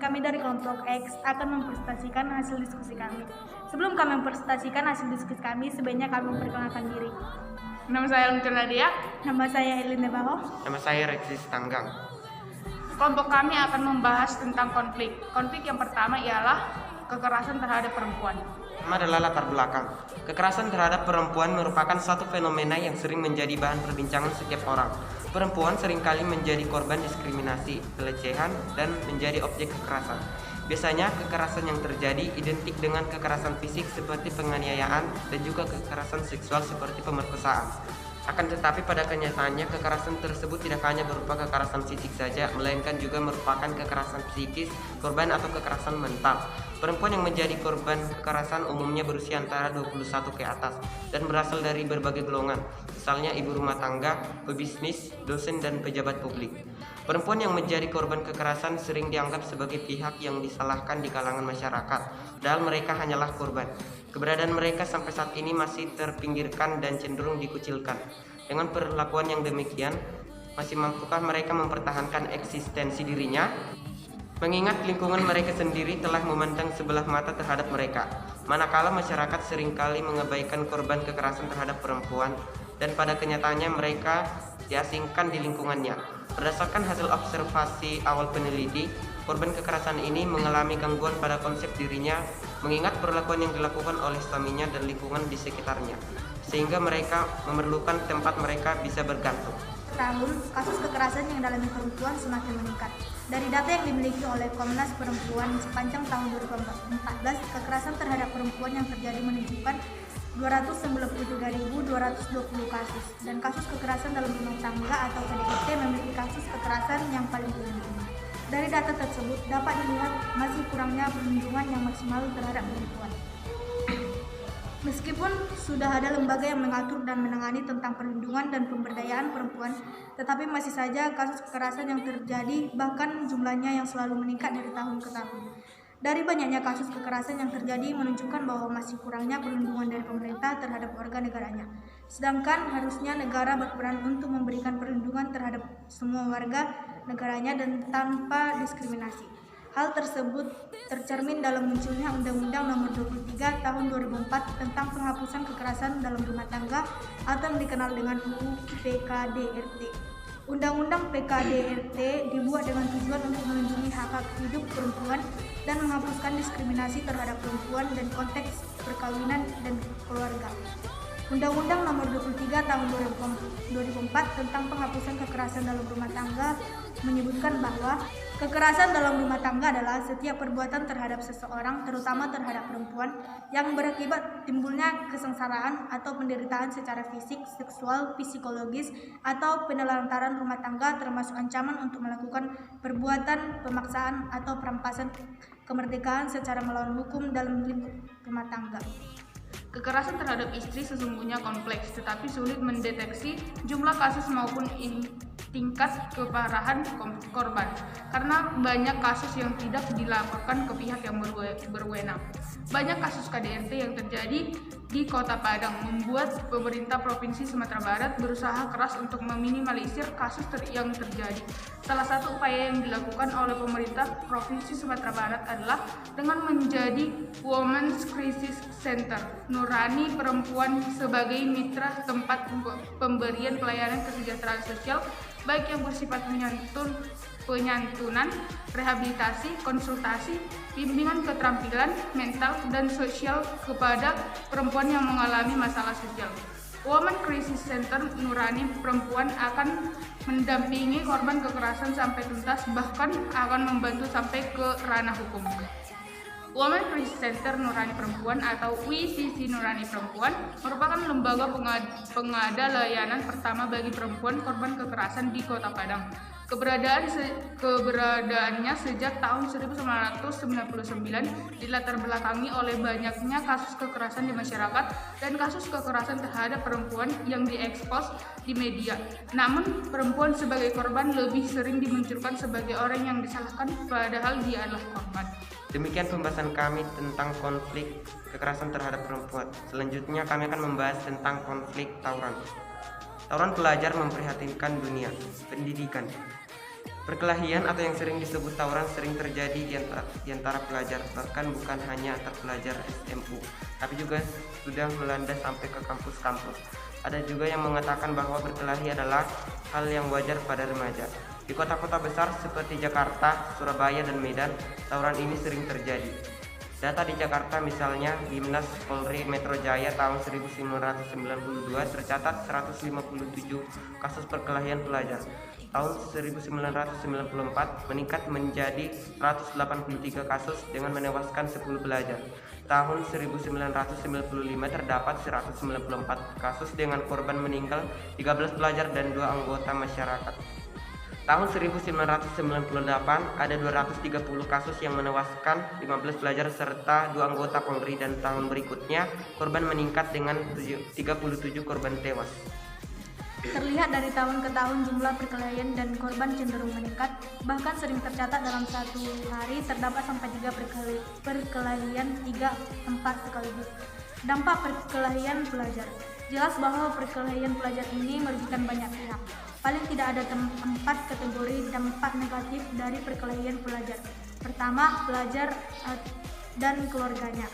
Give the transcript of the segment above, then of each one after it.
kami dari kelompok X akan mempresentasikan hasil diskusi kami. Sebelum kami mempresentasikan hasil diskusi kami, sebaiknya kami memperkenalkan diri. Nama saya Luntur Nadia. Nama saya Elina Baho. Nama saya Rexis Tanggang. Kelompok kami akan membahas tentang konflik. Konflik yang pertama ialah kekerasan terhadap perempuan. Pertama adalah latar belakang. Kekerasan terhadap perempuan merupakan suatu fenomena yang sering menjadi bahan perbincangan setiap orang. Perempuan seringkali menjadi korban diskriminasi, pelecehan, dan menjadi objek kekerasan. Biasanya kekerasan yang terjadi identik dengan kekerasan fisik seperti penganiayaan dan juga kekerasan seksual seperti pemerkosaan. Akan tetapi pada kenyataannya kekerasan tersebut tidak hanya berupa kekerasan fisik saja, melainkan juga merupakan kekerasan psikis, korban atau kekerasan mental. Perempuan yang menjadi korban kekerasan umumnya berusia antara 21 ke atas dan berasal dari berbagai golongan, misalnya ibu rumah tangga, pebisnis, dosen, dan pejabat publik. Perempuan yang menjadi korban kekerasan sering dianggap sebagai pihak yang disalahkan di kalangan masyarakat, padahal mereka hanyalah korban. Keberadaan mereka sampai saat ini masih terpinggirkan dan cenderung dikucilkan. Dengan perlakuan yang demikian, masih mampukah mereka mempertahankan eksistensi dirinya? Mengingat lingkungan mereka sendiri telah memandang sebelah mata terhadap mereka, manakala masyarakat seringkali mengabaikan korban kekerasan terhadap perempuan, dan pada kenyataannya mereka diasingkan di lingkungannya. Berdasarkan hasil observasi awal peneliti, korban kekerasan ini mengalami gangguan pada konsep dirinya, mengingat perlakuan yang dilakukan oleh suaminya dan lingkungan di sekitarnya, sehingga mereka memerlukan tempat mereka bisa bergantung. Tahun, kasus kekerasan yang dialami perempuan semakin meningkat. Dari data yang dimiliki oleh Komnas Perempuan sepanjang tahun 2014, kekerasan terhadap perempuan yang terjadi menunjukkan 293.220 kasus, dan kasus kekerasan dalam rumah tangga atau KDRT memiliki kasus kekerasan yang paling tinggi. Dari data tersebut dapat dilihat masih kurangnya perlindungan yang maksimal terhadap perempuan. Meskipun sudah ada lembaga yang mengatur dan menangani tentang perlindungan dan pemberdayaan perempuan, tetapi masih saja kasus kekerasan yang terjadi, bahkan jumlahnya yang selalu meningkat dari tahun ke tahun. Dari banyaknya kasus kekerasan yang terjadi menunjukkan bahwa masih kurangnya perlindungan dari pemerintah terhadap warga negaranya. Sedangkan harusnya negara berperan untuk memberikan perlindungan terhadap semua warga negaranya dan tanpa diskriminasi. Hal tersebut tercermin dalam munculnya Undang-Undang Nomor 23 Tahun 2004 tentang penghapusan kekerasan dalam rumah tangga atau yang dikenal dengan UU PKDRT. Undang-Undang PKDRT dibuat dengan tujuan untuk melindungi hak-hak hidup perempuan dan menghapuskan diskriminasi terhadap perempuan dan konteks perkawinan dan keluarga. Undang-Undang Nomor 23 Tahun 2004 tentang penghapusan kekerasan dalam rumah tangga menyebutkan bahwa kekerasan dalam rumah tangga adalah setiap perbuatan terhadap seseorang, terutama terhadap perempuan, yang berakibat timbulnya kesengsaraan atau penderitaan secara fisik, seksual, psikologis, atau penelantaran rumah tangga, termasuk ancaman untuk melakukan perbuatan pemaksaan atau perampasan kemerdekaan secara melawan hukum dalam lingkup rumah tangga. Kekerasan terhadap istri sesungguhnya kompleks, tetapi sulit mendeteksi jumlah kasus maupun tingkat keparahan korban, karena banyak kasus yang tidak dilaporkan ke pihak yang berwenang. Banyak kasus KDRT yang terjadi di Kota Padang membuat pemerintah Provinsi Sumatera Barat berusaha keras untuk meminimalisir kasus yang terjadi. Salah satu upaya yang dilakukan oleh pemerintah Provinsi Sumatera Barat adalah dengan menjadi Women's Crisis Center Nurani Perempuan sebagai mitra tempat pemberian pelayanan kesejahteraan sosial baik yang bersifat penyantunan, rehabilitasi, konsultasi, bimbingan keterampilan mental dan sosial kepada perempuan yang mengalami masalah sosial. Women Crisis Center Nurani Perempuan akan mendampingi korban kekerasan sampai tuntas, bahkan akan membantu sampai ke ranah hukum. Women Crisis Center Nurani Perempuan atau WCC Nurani Perempuan merupakan lembaga pengada layanan pertama bagi perempuan korban kekerasan di Kota Padang. Keberadaannya sejak tahun 1999 dilatar belakangi oleh banyaknya kasus kekerasan di masyarakat dan kasus kekerasan terhadap perempuan yang diekspos di media. Namun, perempuan sebagai korban lebih sering dimunculkan sebagai orang yang disalahkan padahal dia adalah korban. Demikian pembahasan kami tentang konflik kekerasan terhadap perempuan. Selanjutnya kami akan membahas tentang konflik tawuran. Tawuran pelajar memprihatinkan dunia pendidikan. Perkelahian atau yang sering disebut tawuran sering terjadi di antara pelajar, bahkan bukan hanya antar pelajar SMU, tapi juga sudah melanda sampai ke kampus-kampus. Ada juga yang mengatakan bahwa berkelahi adalah hal yang wajar pada remaja. Di kota-kota besar seperti Jakarta, Surabaya, dan Medan, tawuran ini sering terjadi. Data di Jakarta misalnya, Bimnas Polri Metro Jaya tahun 1992 tercatat 157 kasus perkelahian pelajar. Tahun 1994 meningkat menjadi 183 kasus dengan menewaskan 10 pelajar. Tahun 1995 terdapat 194 kasus dengan korban meninggal 13 pelajar dan 2 anggota masyarakat. Tahun 1998 ada 230 kasus yang menewaskan 15 pelajar serta 2 anggota Polri, dan tahun berikutnya korban meningkat dengan 37 korban tewas. Terlihat dari tahun ke tahun jumlah perkelahian dan korban cenderung meningkat, bahkan sering tercatat dalam satu hari terdapat sampai 3 perkelahian 3-4 sekaligus. Dampak perkelahian pelajar. Jelas bahwa perkelahian pelajar ini merugikan banyak pihak. Paling tidak ada 4 kategori dampak negatif dari perkelahian pelajar. Pertama, pelajar dan keluarganya.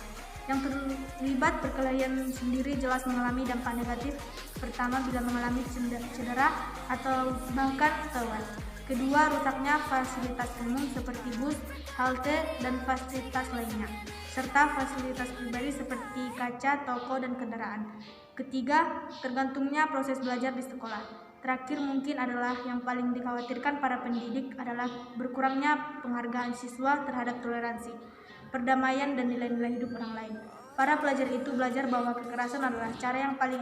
Yang terlibat perkelahian sendiri jelas mengalami dampak negatif. Pertama, bila mengalami cedera atau bahkan tewas. Kedua, rusaknya fasilitas umum seperti bus, halte, dan fasilitas lainnya, serta fasilitas pribadi seperti kaca, toko, dan kendaraan. Ketiga, tergantungnya proses belajar di sekolah. Terakhir mungkin adalah yang paling dikhawatirkan para pendidik adalah berkurangnya penghargaan siswa terhadap toleransi, perdamaian, dan nilai-nilai hidup orang lain. Para pelajar itu belajar bahwa kekerasan adalah cara yang paling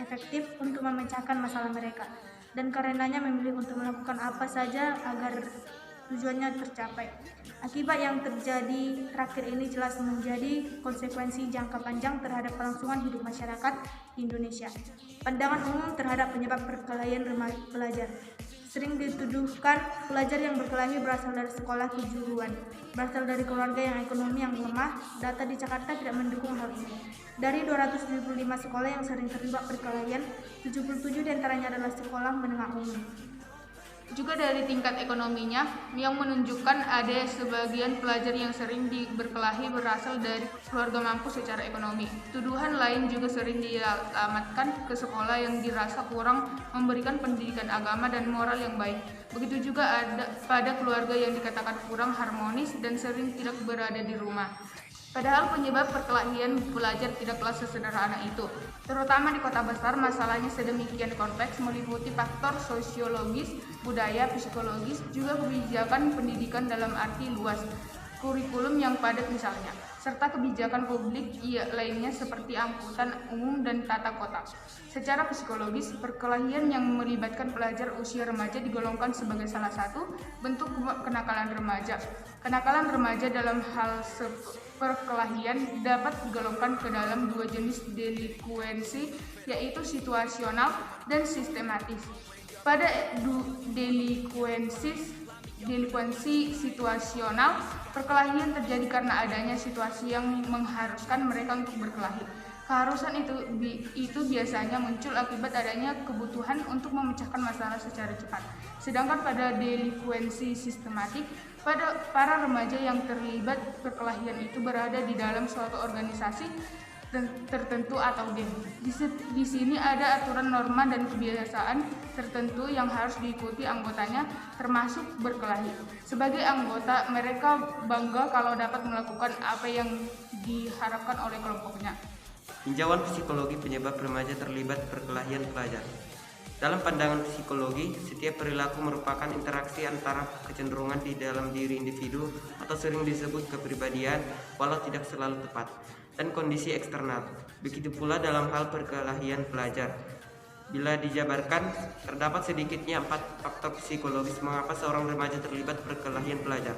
efektif untuk memecahkan masalah mereka, dan karenanya memilih untuk melakukan apa saja agar tujuannya tercapai. Akibat yang terjadi terakhir ini jelas menjadi konsekuensi jangka panjang terhadap kelangsungan hidup masyarakat di Indonesia. Pandangan umum terhadap penyebab perkelahian pelajar. Sering dituduhkan pelajar yang berkelahi berasal dari sekolah kejuruan, berasal dari keluarga yang ekonomi yang lemah. Data di Jakarta tidak mendukung hal ini. Dari 275 sekolah yang sering terlibat perkelahian, 77 diantaranya adalah sekolah menengah umum. Juga dari tingkat ekonominya yang menunjukkan ada sebagian pelajar yang sering berkelahi berasal dari keluarga mampu secara ekonomi. Tuduhan lain juga sering dialamatkan ke sekolah yang dirasa kurang memberikan pendidikan agama dan moral yang baik. Begitu juga ada pada keluarga yang dikatakan kurang harmonis dan sering tidak berada di rumah. Padahal penyebab perkelahian pelajar tidaklah sesederhana itu. Terutama di kota besar, masalahnya sedemikian kompleks, meliputi faktor sosiologis, budaya, psikologis, juga kebijakan pendidikan dalam arti luas, kurikulum yang padat misalnya, serta kebijakan publik lainnya seperti angkutan umum dan tata kota. Secara psikologis, perkelahian yang melibatkan pelajar usia remaja digolongkan sebagai salah satu bentuk kenakalan remaja. Kenakalan remaja dalam hal perkelahian dapat digolongkan ke dalam 2 jenis delikuensi, yaitu situasional dan sistematis. Pada delikuensi situasional, perkelahian terjadi karena adanya situasi yang mengharuskan mereka untuk berkelahi. Keharusan itu biasanya muncul akibat adanya kebutuhan untuk memecahkan masalah secara cepat. Sedangkan pada delikuensi sistematik, para remaja yang terlibat perkelahian itu berada di dalam suatu organisasi tertentu atau geng. Di sini ada aturan, norma, dan kebiasaan tertentu yang harus diikuti anggotanya, termasuk berkelahi. Sebagai anggota, mereka bangga kalau dapat melakukan apa yang diharapkan oleh kelompoknya. Tinjauan psikologi penyebab remaja terlibat perkelahian pelajar. Dalam pandangan psikologi, setiap perilaku merupakan interaksi antara kecenderungan di dalam diri individu atau sering disebut kepribadian, walau tidak selalu tepat, dan kondisi eksternal. Begitu pula dalam hal perkelahian pelajar. Bila dijabarkan, terdapat sedikitnya 4 faktor psikologis mengapa seorang remaja terlibat perkelahian pelajar.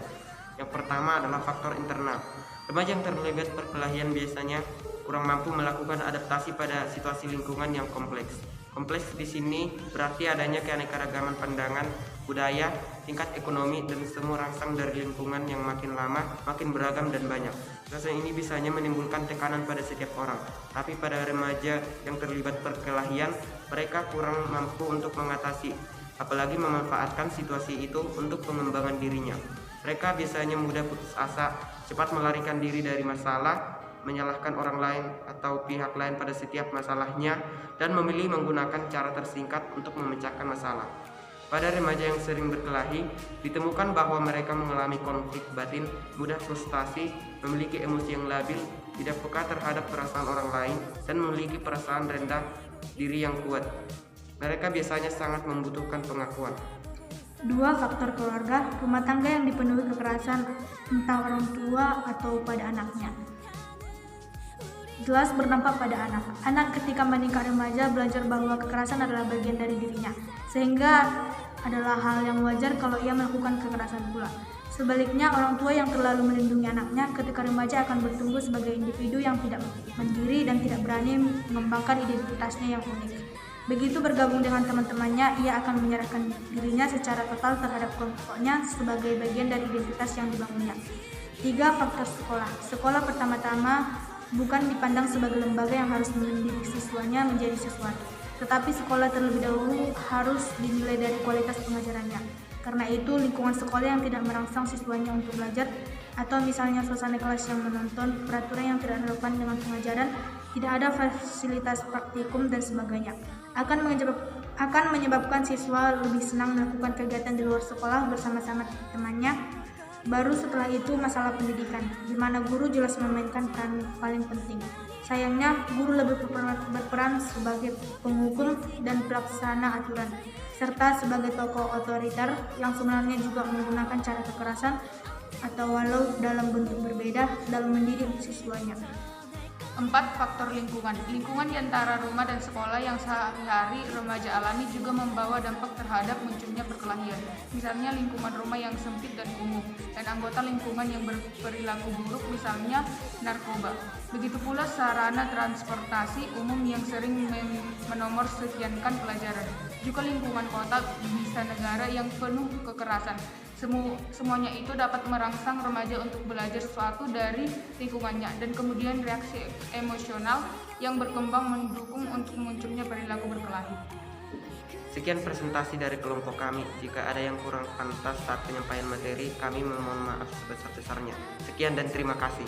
Yang pertama adalah faktor internal. Remaja yang terlibat perkelahian biasanya kurang mampu melakukan adaptasi pada situasi lingkungan yang kompleks. Kompleks di sini berarti adanya keanekaragaman pandangan, budaya, tingkat ekonomi, dan semua rangsang dari lingkungan yang makin lama makin beragam dan banyak. Rasa ini bisanya menimbulkan tekanan pada setiap orang. Tapi pada remaja yang terlibat perkelahian, mereka kurang mampu untuk mengatasi apalagi memanfaatkan situasi itu untuk pengembangan dirinya. Mereka biasanya mudah putus asa, cepat melarikan diri dari masalah, menyalahkan orang lain atau pihak lain pada setiap masalahnya, dan memilih menggunakan cara tersingkat untuk memecahkan masalah. Pada remaja yang sering berkelahi, ditemukan bahwa mereka mengalami konflik batin, mudah frustasi, memiliki emosi yang labil, tidak peka terhadap perasaan orang lain, dan memiliki perasaan rendah diri yang kuat. Mereka biasanya sangat membutuhkan pengakuan. 2. Faktor keluarga, rumah tangga yang dipenuhi kekerasan entah orang tua atau pada anaknya. Jelas berdampak pada anak. Anak ketika meningkat remaja belajar bahwa kekerasan adalah bagian dari dirinya, sehingga adalah hal yang wajar kalau ia melakukan kekerasan pula. Sebaliknya, orang tua yang terlalu melindungi anaknya ketika remaja akan bertumbuh sebagai individu yang tidak mandiri dan tidak berani mengembangkan identitasnya yang unik. Begitu bergabung dengan teman-temannya, ia akan menyerahkan dirinya secara total terhadap kelompoknya sebagai bagian dari identitas yang dibangunnya. 3. Faktor sekolah. Sekolah pertama-tama bukan dipandang sebagai lembaga yang harus mendidik siswanya menjadi sesuatu, tetapi sekolah terlebih dahulu harus dinilai dari kualitas pengajarannya. Karena itu, lingkungan sekolah yang tidak merangsang siswanya untuk belajar, atau misalnya suasana kelas yang menonton, peraturan yang tidak relevan dengan pengajaran, tidak ada fasilitas praktikum dan sebagainya, akan menyebabkan siswa lebih senang melakukan kegiatan di luar sekolah bersama-sama temannya. Baru setelah itu masalah pendidikan, di mana guru jelas memainkan peran paling penting. Sayangnya, guru lebih berperan sebagai penghukum dan pelaksana aturan, serta sebagai tokoh otoriter yang sebenarnya juga menggunakan cara kekerasan atau walau dalam bentuk berbeda dalam mendidik siswanya. 4. Faktor lingkungan. Lingkungan di antara rumah dan sekolah yang sehari-hari remaja alami juga membawa dampak terhadap munculnya perkelahian. Misalnya lingkungan rumah yang sempit dan kumuh, dan anggota lingkungan yang berperilaku buruk, misalnya narkoba. Begitu pula sarana transportasi umum yang sering menomorsekiankan pelajaran. Juga lingkungan kota bisa negara yang penuh kekerasan. Semuanya itu dapat merangsang remaja untuk belajar sesuatu dari lingkungannya, dan kemudian reaksi emosional yang berkembang mendukung untuk munculnya perilaku berkelahi. Sekian presentasi dari kelompok kami. Jika ada yang kurang pantas saat penyampaian materi, kami memohon maaf sebesar-besarnya. Sekian dan terima kasih.